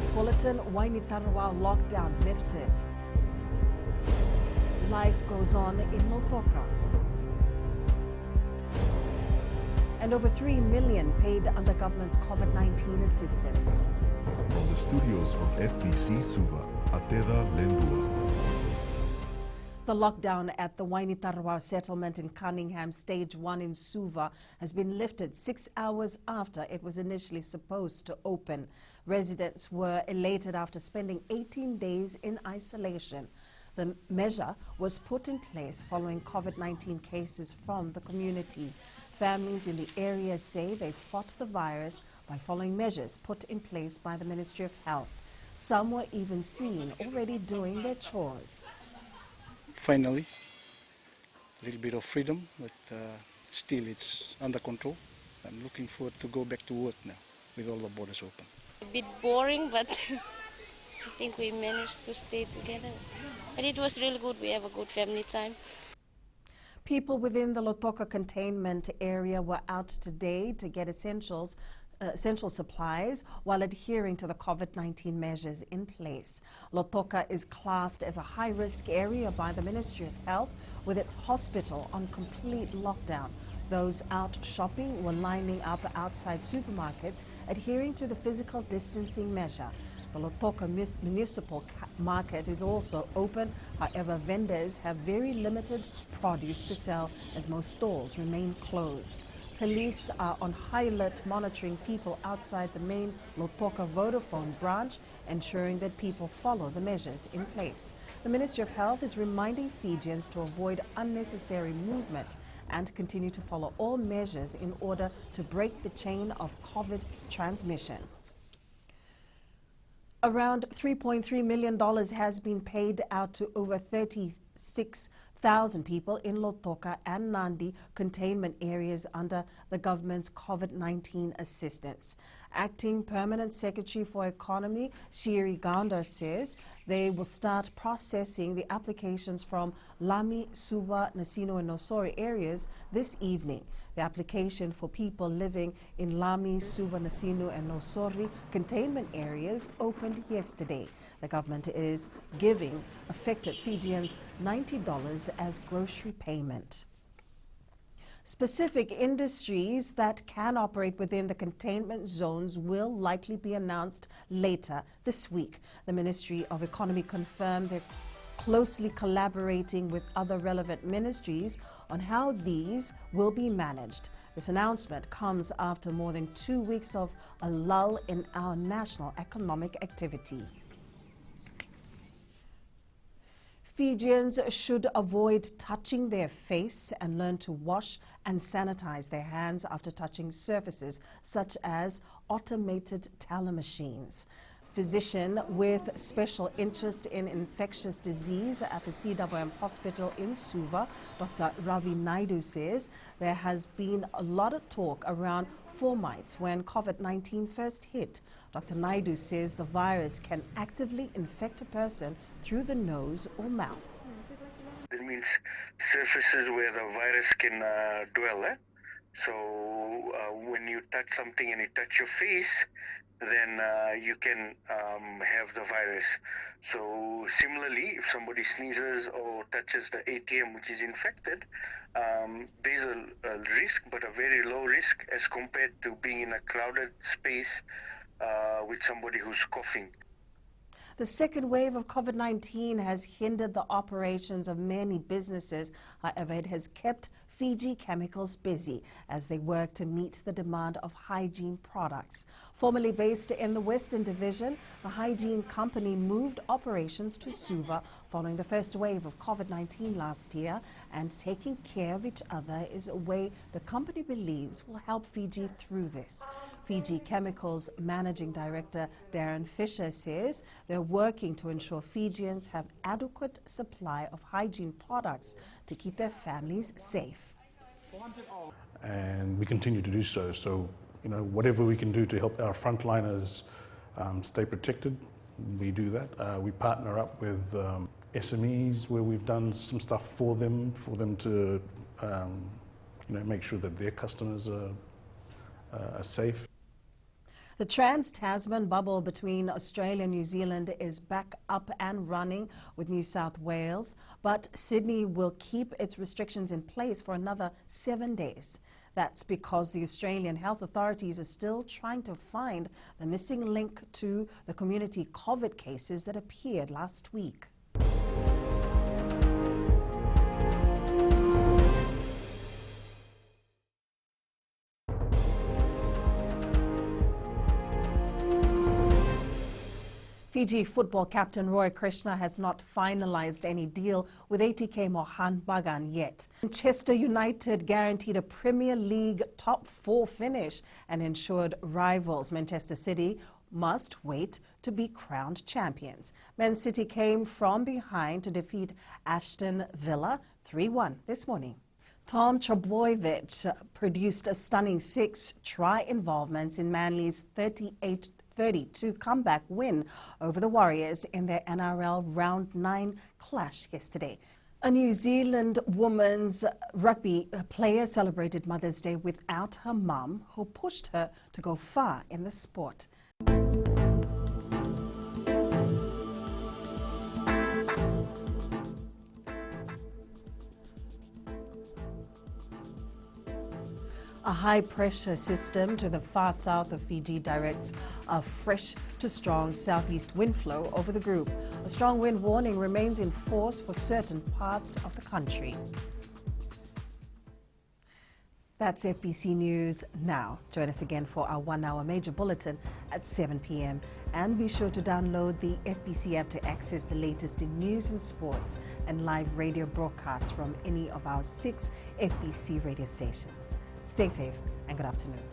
this bulletin, Wainitaroa lockdown lifted. Life goes on in Lotoka. And over 3 million paid under government's COVID-19 assistance. From the studios of FBC Suva, Atera Lendua. The lockdown at the Wainitaroa settlement in Cunningham, Stage 1 in Suva, has been lifted 6 hours after it was initially supposed to open. Residents were elated after spending 18 days in isolation. The measure was put in place following COVID-19 cases from the community. Families in the area say they fought the virus by following measures put in place by the Ministry of Health. Some were even seen already doing their chores. Finally, a little bit of freedom, but still it's under control. I'm looking forward to go back to work now with all the borders open. A bit boring, but I think we managed to stay together. But it was really good. We have a good family time. People within the Lotoka containment area were out today to get essential supplies while adhering to the COVID-19 measures in place. Lotoka is classed as a high-risk area by the Ministry of Health, with its hospital on complete lockdown. Those out shopping were lining up outside supermarkets, adhering to the physical distancing measure. The Lotoka municipal market is also open. However, vendors have very limited produce to sell as most stores remain closed. Police are on high alert monitoring people outside the main Lotoka Vodafone branch, ensuring that people follow the measures in place. The Ministry of Health is reminding Fijians to avoid unnecessary movement and continue to follow all measures in order to break the chain of COVID transmission. Around $3.3 million has been paid out to over 36,000 people in Lotoka and Nandi containment areas under the government's COVID-19 assistance. Acting Permanent Secretary for Economy, Shiri Gandar, says they will start processing the applications from Lami, Suva, Nasino and Nosori areas this evening. The application for people living in Lami, Suva, Nasino and Nosori containment areas opened yesterday. The government is giving affected Fijians $90 as grocery payment. Specific industries that can operate within the containment zones will likely be announced later this week. The Ministry of Economy confirmed they're closely collaborating with other relevant ministries on how these will be managed. This announcement comes after more than 2 weeks of a lull in our national economic activity. Fijians should avoid touching their face and learn to wash and sanitize their hands after touching surfaces such as automated teller machines. Physician with special interest in infectious disease at the CWM Hospital in Suva, Dr. Ravi Naidu, says there has been a lot of talk around Formites when COVID-19 first hit. Dr. Naidu says the virus can actively infect a person through the nose or mouth. That means surfaces where the virus can dwell. So when you touch something and you touch your face, then you can have the virus. So similarly, if somebody sneezes or touches the ATM which is infected, there's a risk, but a very low risk as compared to being in a crowded space with somebody who's coughing. The second wave of COVID-19 has hindered the operations of many businesses. However, it has kept Fiji Chemicals busy as they work to meet the demand of hygiene products. Formerly based in the Western Division, the hygiene company moved operations to Suva following the first wave of COVID-19 last year, and taking care of each other is a way the company believes will help Fiji through this. Fiji Chemicals Managing Director Darren Fisher says they're working to ensure Fijians have adequate supply of hygiene products to keep their families safe. And we continue to do so. So, whatever we can do to help our frontliners stay protected, we do that. We partner up with SMEs where we've done some stuff for them to make sure that their customers are safe. The Trans-Tasman bubble between Australia and New Zealand is back up and running with New South Wales, but Sydney will keep its restrictions in place for another 7 days. That's because the Australian health authorities are still trying to find the missing link to the community COVID cases that appeared last week. Fiji football captain Roy Krishna has not finalised any deal with ATK Mohan Bagan yet. Manchester United guaranteed a Premier League top 4 finish and ensured rivals Manchester City must wait to be crowned champions. Man City came from behind to defeat Aston Villa 3-1 this morning. Tom Trbojevic produced a stunning 6 try involvements in Manly's 38-32 comeback win over the Warriors in their NRL Round 9 clash yesterday. A New Zealand women's rugby player celebrated Mother's Day without her mum, who pushed her to go far in the sport. A high-pressure system to the far south of Fiji directs a fresh to strong southeast wind flow over the group. A strong wind warning remains in force for certain parts of the country. That's FBC News now. Join us again for our 1-hour major bulletin at 7 p.m. And be sure to download the FBC app to access the latest in news and sports and live radio broadcasts from any of our 6 FBC radio stations. Stay safe and good afternoon.